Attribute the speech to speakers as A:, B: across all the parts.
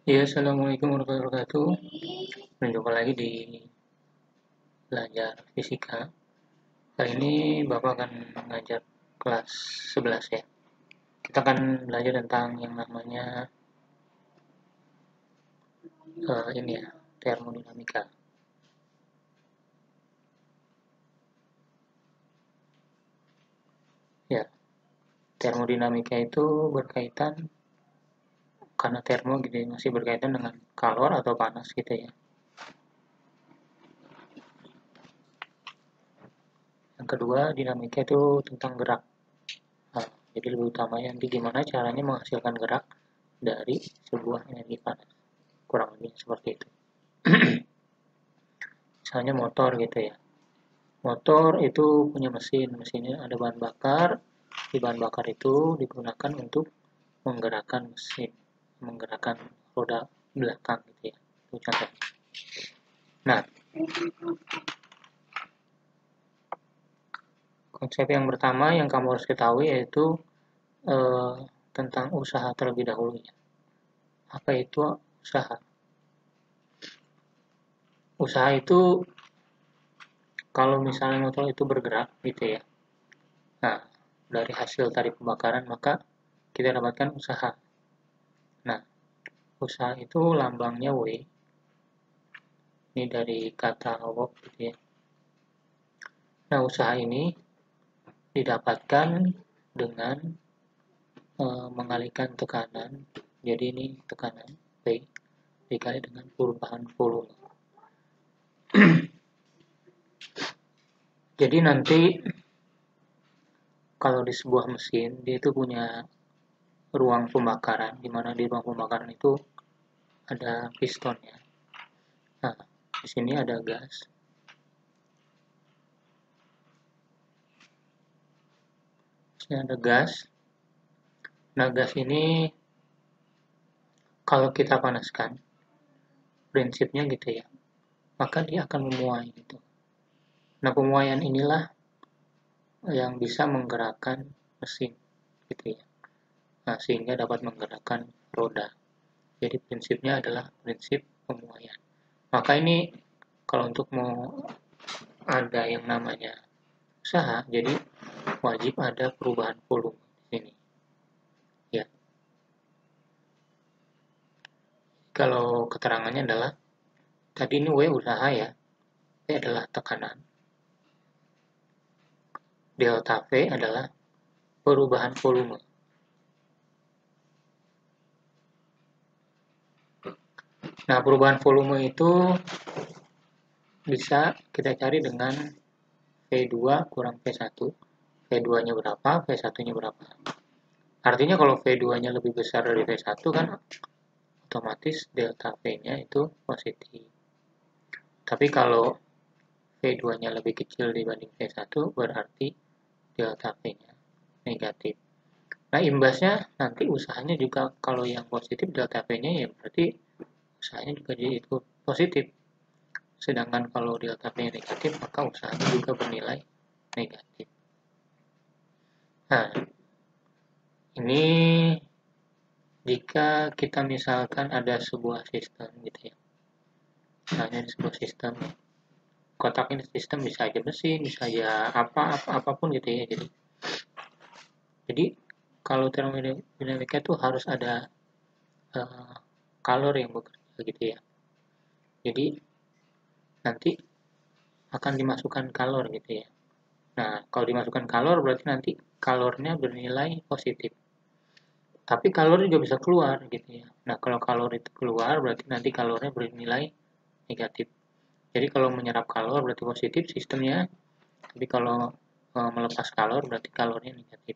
A: Ya, Assalamualaikum warahmatullahi wabarakatuh. Berjumpa lagi di belajar fisika. Kali ini Bapak akan mengajar kelas 11 ya. Kita akan belajar tentang yang namanya ini ya, termodinamika. Ya, termodinamika itu berkaitan karena termo gitu ya, masih berkaitan dengan kalor atau panas gitu ya. Yang kedua, dinamika itu tentang gerak. Nah, jadi lebih utamanya nanti gimana caranya menghasilkan gerak dari sebuah energi panas. Kurang lebih seperti itu. Misalnya motor gitu ya. Motor itu punya mesin, mesinnya ada bahan bakar. Di bahan bakar itu digunakan untuk menggerakkan mesin, menggerakkan roda belakang gitu ya. Itu contohnya. Nah, konsep yang pertama yang kamu harus ketahui yaitu tentang usaha terlebih dahulu ya. Apa itu usaha? Usaha itu kalau misalnya motor itu bergerak gitu ya. Nah, dari hasil tadi pembakaran maka kita dapatkan usaha. Nah, usaha itu lambangnya W. Ini dari kata work gitu ya. Nah, usaha ini didapatkan dengan mengalihkan tekanan. Jadi ini tekanan P dikali dengan perubahan volume. Jadi nanti kalau di sebuah mesin dia itu punya ruang pembakaran, di mana di ruang pembakaran itu ada pistonnya. Nah, di sini ada gas. Di sini ada gas. Nah, gas ini kalau kita panaskan, prinsipnya gitu ya, maka dia akan memuai gitu. Nah, pemuaian inilah yang bisa menggerakkan mesin gitu ya. Nah, sehingga dapat menggerakkan roda. Jadi prinsipnya adalah prinsip pemuaian. Maka ini kalau untuk mau ada yang namanya usaha, jadi wajib ada perubahan volume di sini. Ya. Kalau keterangannya adalah tadi ini W usaha ya. P adalah tekanan. Delta V adalah perubahan volume. Nah, perubahan volume itu bisa kita cari dengan V2 kurang V1. V2-nya berapa, V1-nya berapa. Artinya kalau V2-nya lebih besar dari V1 kan otomatis delta V-nya itu positif. Tapi kalau V2-nya lebih kecil dibanding V1 berarti delta V-nya negatif. Nah, imbasnya nanti usahanya juga kalau yang positif delta V-nya ya berarti usahanya juga jadi itu positif. Sedangkan kalau delta V-nya negatif maka usahanya juga bernilai negatif. Nah, ini jika kita misalkan ada sebuah sistem gitu ya. Misalnya di sebuah sistem kotak ini sistem bisa aja mesin, bisa aja apapun gitu ya. Jadi kalau termodinamika itu harus ada kalor yang bekerja gitu ya. Jadi nanti akan dimasukkan kalor gitu ya. Nah, kalau dimasukkan kalor berarti nanti kalornya bernilai positif. Tapi kalor juga bisa keluar gitu ya. Nah, kalau kalor itu keluar berarti nanti kalornya bernilai negatif. Jadi kalau menyerap kalor berarti positif sistemnya, tapi kalau melepas kalor berarti kalornya negatif.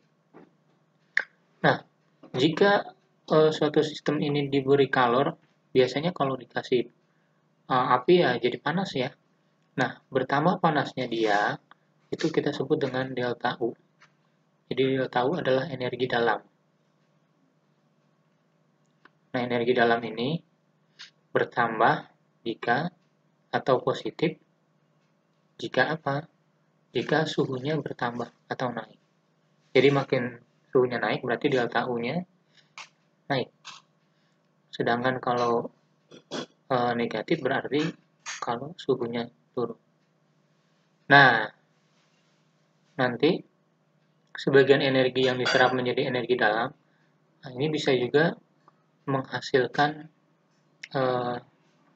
A: Nah, jika suatu sistem ini diberi kalor, biasanya kalau dikasih api ya jadi panas ya. Nah, bertambah panasnya dia, itu kita sebut dengan delta U. Jadi delta U adalah energi dalam. Nah, energi dalam ini bertambah jika atau positif jika apa? Jika suhunya bertambah atau naik. Jadi makin suhunya naik berarti delta U-nya naik. Sedangkan kalau negatif berarti kalau suhunya turun. Nah, nanti sebagian energi yang diserap menjadi energi dalam, nah ini bisa juga menghasilkan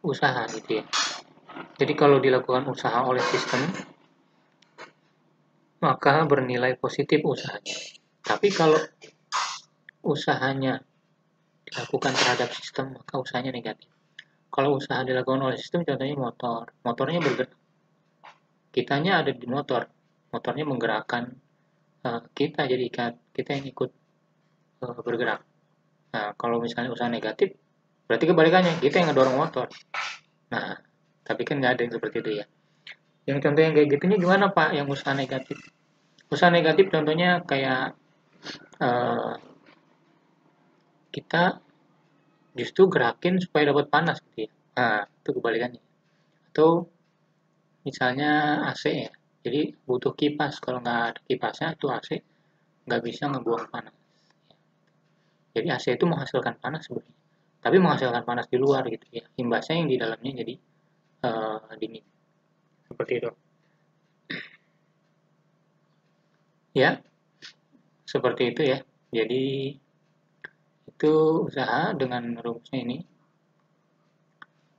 A: usaha gitu ya. Jadi kalau dilakukan usaha oleh sistem, maka bernilai positif usahanya. Tapi kalau usahanya dilakukan terhadap sistem, maka usahanya negatif. Kalau usaha dilakukan oleh sistem, contohnya motor, motornya bergerak. Kitanya ada di motor, motornya menggerakkan kita, jadi kita yang ikut bergerak. Nah, kalau misalnya usaha negatif, berarti kebalikannya, kita yang ngedorong motor. Nah, tapi kan nggak ada yang seperti itu ya. Yang contoh yang kayak gitunya gimana Pak, yang usaha negatif? Usaha negatif contohnya kayak kita justru gerakin supaya dapat panas gitu ya. Nah, itu kebalikannya. Atau misalnya AC ya. Jadi butuh kipas. Kalau nggak ada kipasnya, itu AC nggak bisa ngebuang panas. Jadi AC itu menghasilkan panas sebenarnya. Tapi menghasilkan panas di luar gitu ya. Imbasnya yang di dalamnya jadi dingin. Seperti itu. Ya, seperti itu ya. Jadi itu usaha dengan rumusnya ini.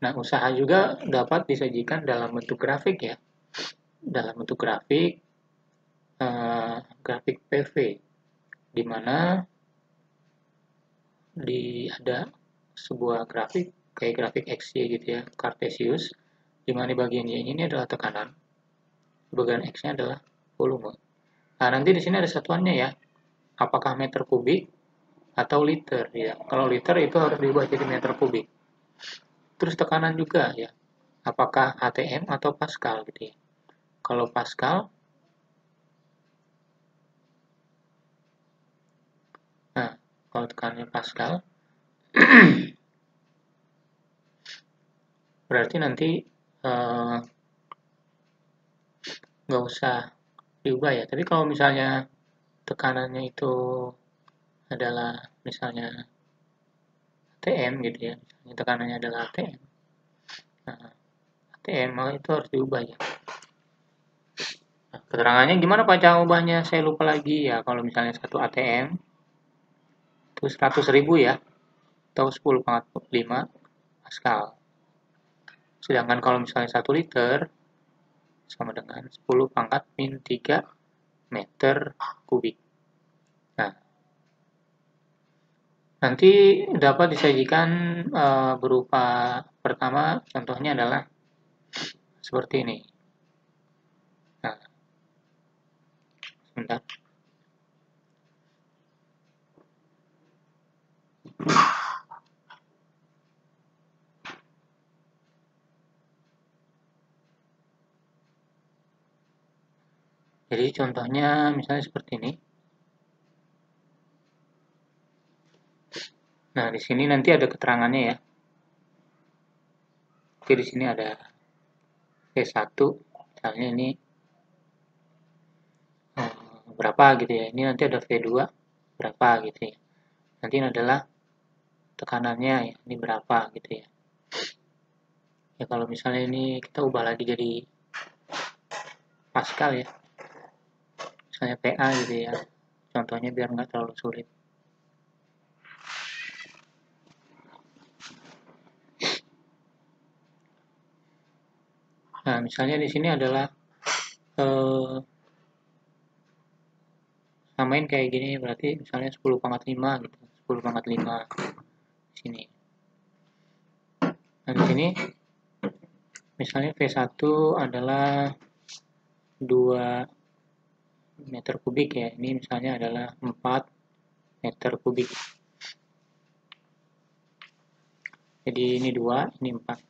A: Nah, usaha juga dapat disajikan dalam bentuk grafik ya. Dalam bentuk grafik, grafik PV, di mana ada sebuah grafik, kayak grafik XY gitu ya, Cartesius, di mana bagian Y ini adalah tekanan, bagian X-nya adalah volume. Nah, nanti di sini ada satuannya ya, apakah meter kubik atau liter ya. Kalau liter itu harus diubah jadi meter kubik. Terus tekanan juga ya, apakah ATM atau Pascal gitu ya. Kalau Pascal, nah kalau tekanannya Pascal, berarti nanti nggak usah diubah ya. Tapi kalau misalnya tekanannya itu adalah misalnya ATM gitu ya, misalnya tekanannya adalah ATM. Nah, ATM itu harus diubah ya. Nah, keterangannya gimana Pak cara ubahnya? Saya lupa lagi ya. Kalau misalnya satu ATM itu 100.000 ya, atau 10⁻5 Pascal. Sedangkan kalau misalnya 1 liter sama dengan 10⁻⁻³ meter kubik. Nah, nanti dapat disajikan berupa pertama contohnya adalah seperti ini. Nah, sebentar. Jadi contohnya misalnya seperti ini. Nah, di sini nanti ada keterangannya ya. Oke, di sini ada V1, misalnya ini berapa gitu ya. Ini nanti ada V2 berapa gitu ya. Nanti ini adalah tekanannya ya, ini berapa gitu ya. Ya kalau misalnya ini kita ubah lagi jadi Pascal ya. Misalnya PA gitu ya. Contohnya biar nggak terlalu sulit. Nah, misalnya di sini adalah samain kayak gini, berarti misalnya 10⁻5 gitu. 10⁻5 di sini. Nah, di sini misalnya V1 adalah 2 meter kubik ya. Ini misalnya adalah 4 meter kubik. Jadi ini 2, ini 4.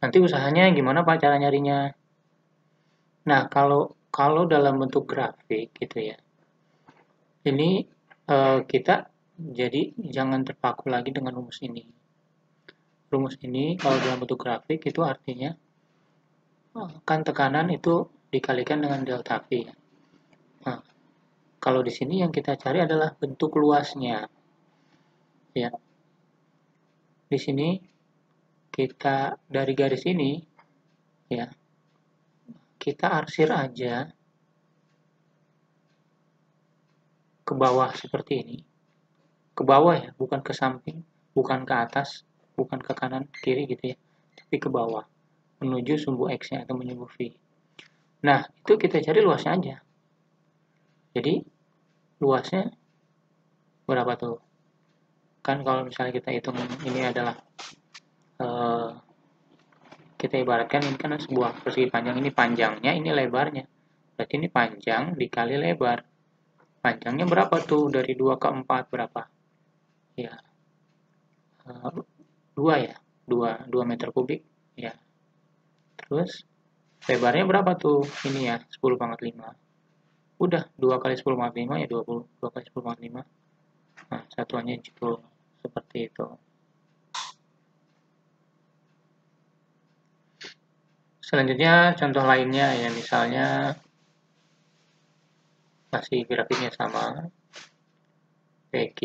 A: Nanti usahanya gimana Pak cara nyarinya? Nah, kalau dalam bentuk grafik gitu ya. Ini kita jadi jangan terpaku lagi dengan rumus ini. Rumus ini kalau dalam bentuk grafik itu artinya kan tekanan itu dikalikan dengan delta V. Nah, kalau di sini yang kita cari adalah bentuk luasnya. Ya. di sini kita dari garis ini ya, kita arsir aja ke bawah seperti ini. Ke bawah ya, bukan ke samping, bukan ke atas, bukan ke kanan, kiri gitu ya, tapi ke bawah menuju sumbu X-nya atau menyumbu V. Nah, itu kita cari luasnya aja. Jadi, luasnya berapa tuh? Kan kalau misalnya kita hitung ini adalah kita ibaratkan ini kan sebuah persegi panjang, ini panjangnya, ini lebarnya. Berarti ini panjang dikali lebar. Panjangnya berapa tuh? Dari 2 ke 4 berapa? Ya, 2 ya, 2 meter kubik ya. Terus lebarnya berapa tuh? Ini ya, 10 pangkat 5. Udah, 2 kali 10 pangkat 5 ya 20. 2 kali 10 pangkat 5. Nah, satuannya joule. Seperti itu. Selanjutnya contoh lainnya ya, misalnya masih grafiknya sama. PV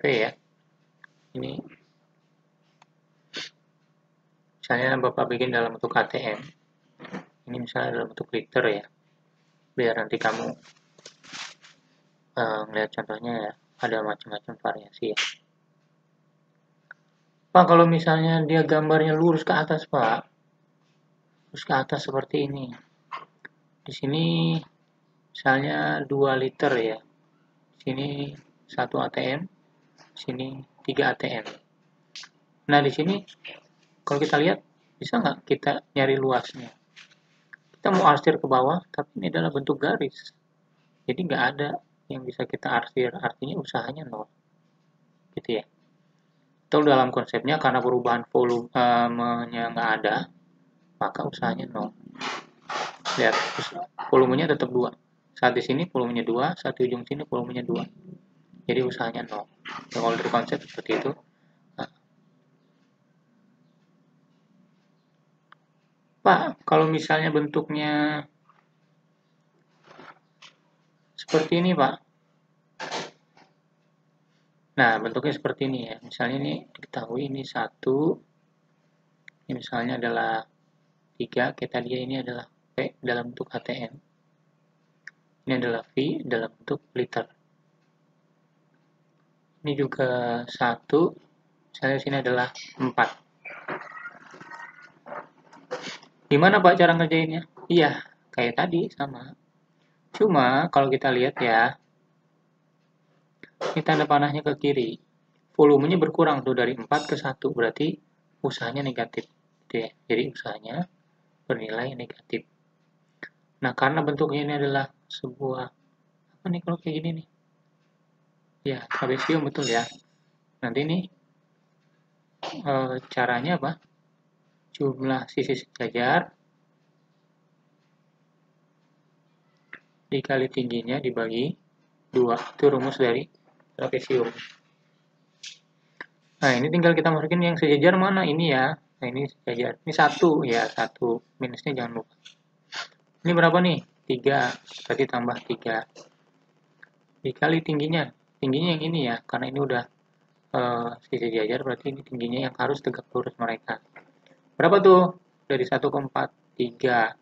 A: ya. Ini misalnya Bapak bikin dalam bentuk ATM. Ini misalnya dalam bentuk liter ya. Biar nanti kamu ngeliat contohnya ya, ada macam-macam variasi ya. Pak, kalau misalnya dia gambarnya lurus ke atas, Pak. Lurus ke atas seperti ini. Di sini misalnya 2 liter ya. Di sini 1 ATM, di sini 3 ATM. Nah, di sini kalau kita lihat, bisa nggak kita nyari luasnya? Kita mau arsir ke bawah, tapi ini adalah bentuk garis. Jadi nggak ada yang bisa kita arsir, artinya usahanya nol. Gitu ya. Atau dalam konsepnya, karena perubahan volumenya nggak ada, maka usahanya nol. Lihat, volumenya tetap 2. Saat di sini volumenya 2, saat di ujung sini volumenya 2. Jadi usahanya nol. Ya, kalau dari konsep seperti itu. Nah. Pak, kalau misalnya bentuknya seperti ini, Pak. Nah, bentuknya seperti ini ya. Misalnya ini diketahui ini 1. Ini misalnya adalah 3. Kita lihat ini adalah P dalam bentuk ATM. Ini adalah V dalam bentuk liter. Ini juga 1. Misalnya sini adalah 4. Gimana Pak cara ngerjainnya? Iya, kayak tadi sama. Cuma kalau kita lihat ya, ini tanda panahnya ke kiri. Volumenya berkurang tuh dari 4 ke 1, berarti usahanya negatif. Gitu ya. Jadi usahanya bernilai negatif. Nah, karena bentuknya ini adalah sebuah, apa nih kalau kayak gini nih? Ya, trapesium betul ya. Nanti ini caranya apa? Jumlah sisi sejajar dikali tingginya dibagi 2. Itu rumus dari trapesium. Nah, ini tinggal kita masukin yang sejajar mana? Ini ya. Nah, ini sejajar. Ini 1 ya, 1. Minusnya jangan lupa. Ini berapa nih? 3. Berarti tambah 3. Dikali tingginya. Tingginya yang ini ya, karena ini udah sisi sejajar, berarti ini tingginya yang harus tegak lurus mereka. Berapa tuh? Dari 1 ke 4. 3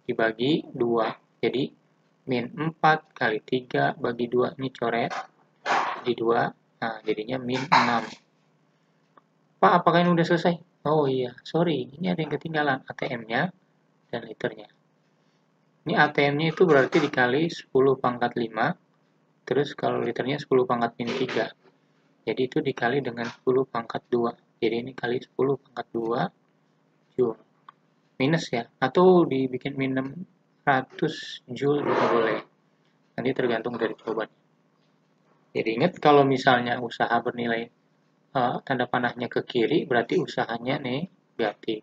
A: dibagi 2. Jadi, min 4 kali 3 bagi 2. Ini coret. Jadi 2. Nah, jadinya min 6. Pak, apakah ini udah selesai? Oh iya, sorry. Ini ada yang ketinggalan. ATM-nya dan liternya. Ini ATM-nya itu berarti dikali 10 pangkat 5. Terus kalau liternya 10 pangkat min 3. Jadi itu dikali dengan 10 pangkat 2. Jadi ini kali 10 pangkat 2 Joule. Minus ya. Atau dibikin min 600 Joule juga boleh. Nanti tergantung dari jawabannya. Jadi ingat kalau misalnya usaha bernilai tanda panahnya ke kiri, berarti usahanya negatif.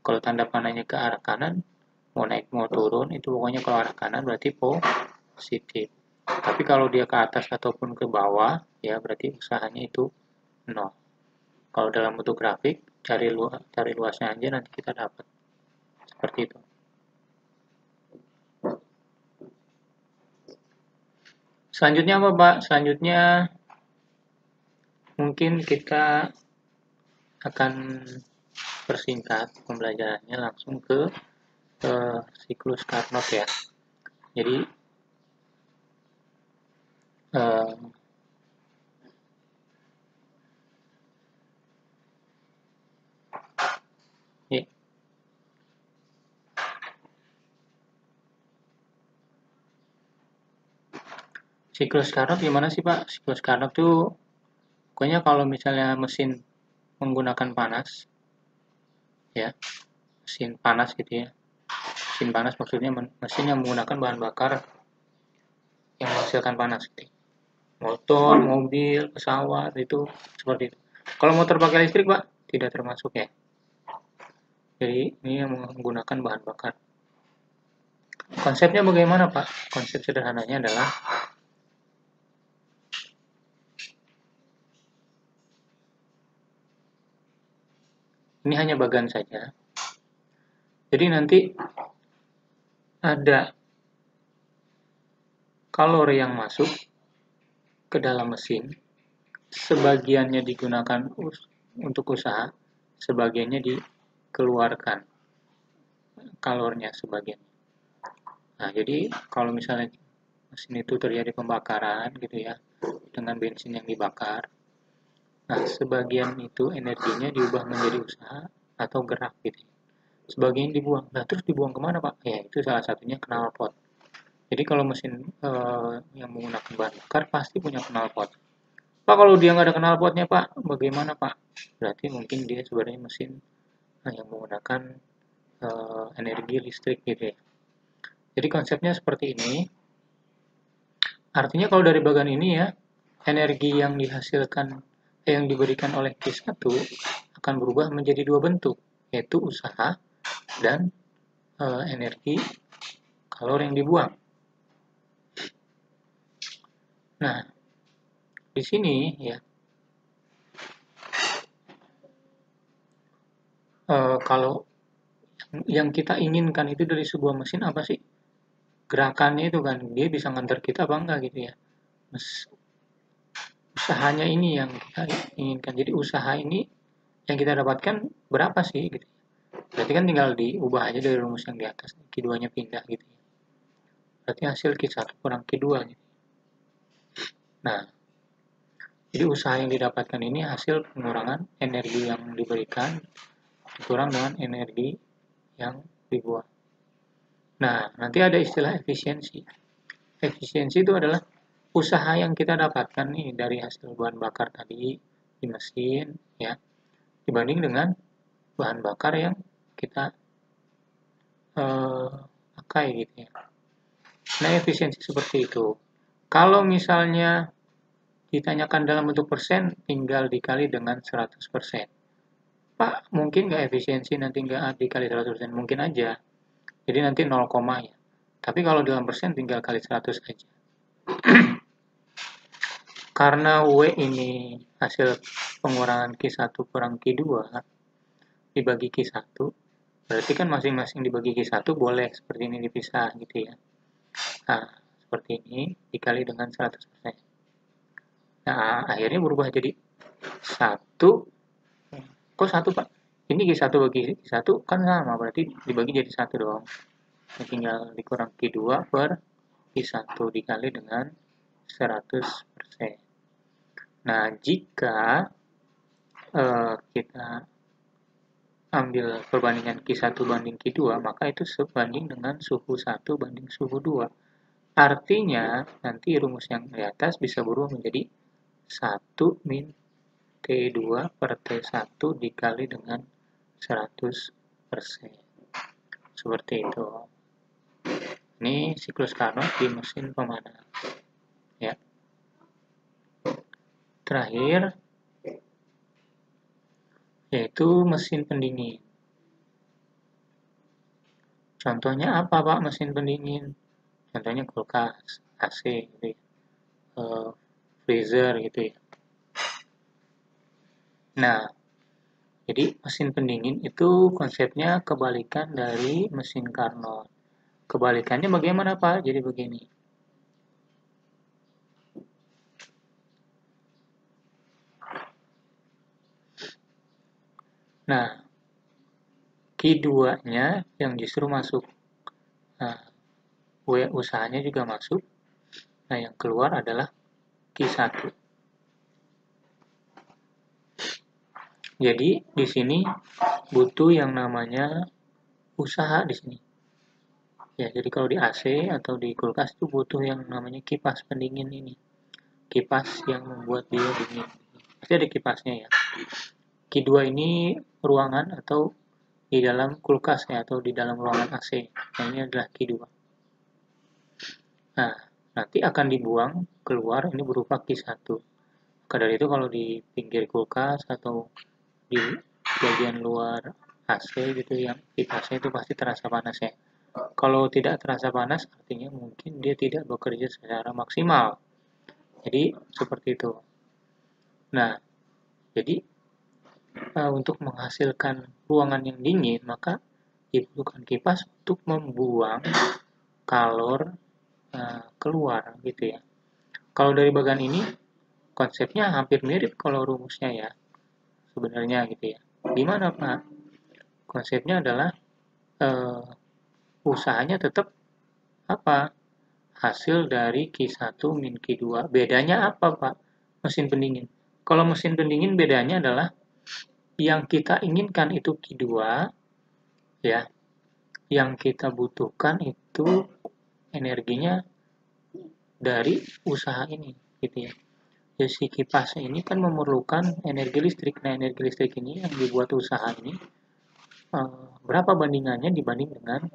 A: Kalau tanda panahnya ke arah kanan, mau naik mau turun, itu pokoknya kalau arah kanan berarti positif. Tapi kalau dia ke atas ataupun ke bawah, ya berarti usahanya itu 0. Kalau dalam bentuk grafik, cari luasnya aja nanti kita dapat. Seperti itu. Selanjutnya apa Pak? Selanjutnya mungkin kita akan persingkat pembelajarannya langsung ke siklus Carnot ya. Jadi siklus Carnot gimana sih Pak? Siklus Carnot tuh pokoknya kalau misalnya mesin menggunakan panas, ya, mesin panas gitu ya. Mesin panas maksudnya mesin yang menggunakan bahan bakar yang menghasilkan panas gitu. Motor, mobil, pesawat itu seperti itu. Kalau motor pakai listrik Pak, tidak termasuk ya. Jadi ini yang menggunakan bahan bakar. Konsepnya bagaimana Pak? Konsep sederhananya adalah ini hanya bagan saja. Jadi nanti ada kalori yang masuk ke dalam mesin, sebagiannya digunakan untuk usaha, sebagiannya dikeluarkan kalornya sebagian. Nah, jadi kalau misalnya mesin itu terjadi pembakaran gitu ya, dengan bensin yang dibakar, nah sebagian itu energinya diubah menjadi usaha atau gerak gitu. Sebagian dibuang. Nah, terus dibuang kemana Pak? Ya, itu salah satunya knalpot. Jadi kalau mesin yang menggunakan bahan bakar pasti punya knalpot. Pak, kalau dia nggak ada knalpotnya Pak, bagaimana Pak? Berarti mungkin dia sebenarnya mesin yang menggunakan energi listrik gitu ya. Jadi konsepnya seperti ini. Artinya kalau dari bagian ini ya, energi yang dihasilkan, yang diberikan oleh Q1 akan berubah menjadi dua bentuk, yaitu usaha dan energi kalori yang dibuang. Nah, di sini ya, kalau yang kita inginkan itu dari sebuah mesin apa sih? Gerakannya itu kan, dia bisa ngantar kita apa enggak gitu ya. Usahanya ini yang kita inginkan. Jadi usaha ini yang kita dapatkan berapa sih gitu. Berarti kan tinggal diubah aja dari rumus yang di atas, Q2-nya pindah gitu ya. Berarti hasil Q1 kurang Q2 gitu. Nah, jadi usaha yang didapatkan ini hasil pengurangan energi yang diberikan dikurang dengan energi yang dibuang. Nah, nanti ada istilah efisiensi. Efisiensi itu adalah usaha yang kita dapatkan nih dari hasil bahan bakar tadi di mesin ya, dibanding dengan bahan bakar yang kita pakai gitu ya. Nah, efisiensi seperti itu. Kalau misalnya ditanyakan dalam bentuk persen, tinggal dikali dengan 100%. Pak, mungkin nggak efisiensi nanti nggak dikali 100%? Mungkin aja. Jadi nanti 0, ya. Tapi kalau dalam persen tinggal kali 100 aja. Karena W ini hasil pengurangan Q1 kurang Q2 dibagi Q1, berarti kan masing-masing dibagi Q1 boleh seperti ini dipisah gitu ya. Nah, seperti ini dikali dengan 100%. Nah, akhirnya berubah jadi 1. Kok 1 Pak? Ini Q1 bagi Q1 kan sama, berarti dibagi jadi 1 dong. Ini tinggal dikurang Q2 per Q1 dikali dengan 100%. Nah, jika kita ambil perbandingan Q1 banding Q2, maka itu sebanding dengan suhu 1 banding suhu 2. Artinya, nanti rumus yang di atas bisa berubah menjadi 1 min T2 per T1 dikali dengan 100%. Seperti itu. Ini siklus Carnot di mesin pemanas. Ya. Terakhir, yaitu mesin pendingin. Contohnya apa Pak mesin pendingin? Contohnya kulkas, AC, gitu ya. Freezer gitu ya. Nah, jadi mesin pendingin itu konsepnya kebalikan dari mesin Carnot. Kebalikannya bagaimana Pak? Jadi begini. Nah, Q2-nya yang justru masuk. Nah, W usahanya juga masuk. Nah, yang keluar adalah Q1. Jadi, di sini butuh yang namanya usaha di sini. Ya, jadi kalau di AC atau di kulkas itu butuh yang namanya kipas pendingin ini. Kipas yang membuat dia dingin. Pasti ada kipasnya ya. Q2 ini ruangan atau di dalam kulkas ya, atau di dalam ruangan AC. Nah, ini adalah Q2. Nah, nanti akan dibuang keluar ini berupa Q1. Maka dari itu kalau di pinggir kulkas atau di bagian luar AC gitu yang kipasnya itu pasti terasa panas ya. Kalau tidak terasa panas artinya mungkin dia tidak bekerja secara maksimal. Jadi seperti itu. Nah, jadi untuk menghasilkan ruangan yang dingin maka dibutuhkan kipas untuk membuang kalor keluar gitu ya. Kalau dari bagian ini konsepnya hampir mirip kalau rumusnya ya sebenarnya gitu ya. Gimana Pak? Konsepnya adalah usahanya tetap apa? Hasil dari Q1 min Q2. Bedanya apa Pak? Mesin pendingin. Kalau mesin pendingin bedanya adalah yang kita inginkan itu Q2 ya. Yang kita butuhkan itu energinya dari usaha ini gitu ya. Jadi si kipas ini kan memerlukan energi listrik. Nah, energi listrik ini yang dibuat usaha ini berapa bandingannya dibanding dengan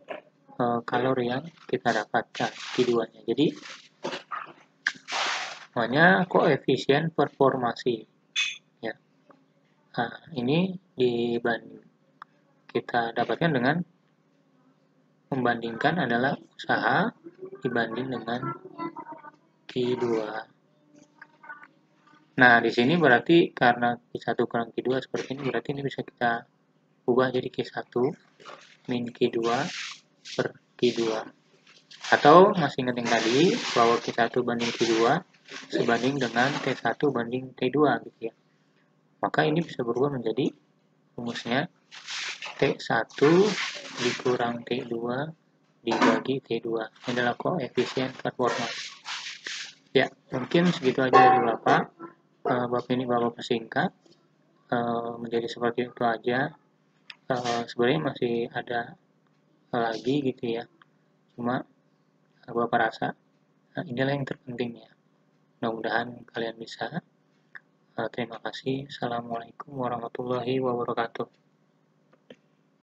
A: kalori yang kita dapatkan Q2-nya. Jadi namanya koefisien performasi ya. Nah, ini dibanding kita dapatkan dengan membandingkan adalah usaha dibanding dengan Q2. Nah, di sini berarti karena Q1 kurang Q2 seperti ini, berarti ini bisa kita ubah jadi Q1 min Q2 per Q2. Atau masih ingat yang tadi, bahwa Q1 banding Q2 sebanding dengan T1 banding T2 gitu ya. Maka ini bisa berubah menjadi rumusnya T1 dikurang T2 dibagi T2. Ini adalah koefisien performance. Ya, mungkin segitu aja dari Bapak. Bab ini Bapak persingkat. Menjadi seperti itu aja. Sebenarnya masih ada lagi gitu ya. Cuma Bapak rasa inilah yang terpenting ya. Mudah-mudahan kalian bisa. Terima kasih. Assalamualaikum warahmatullahi wabarakatuh.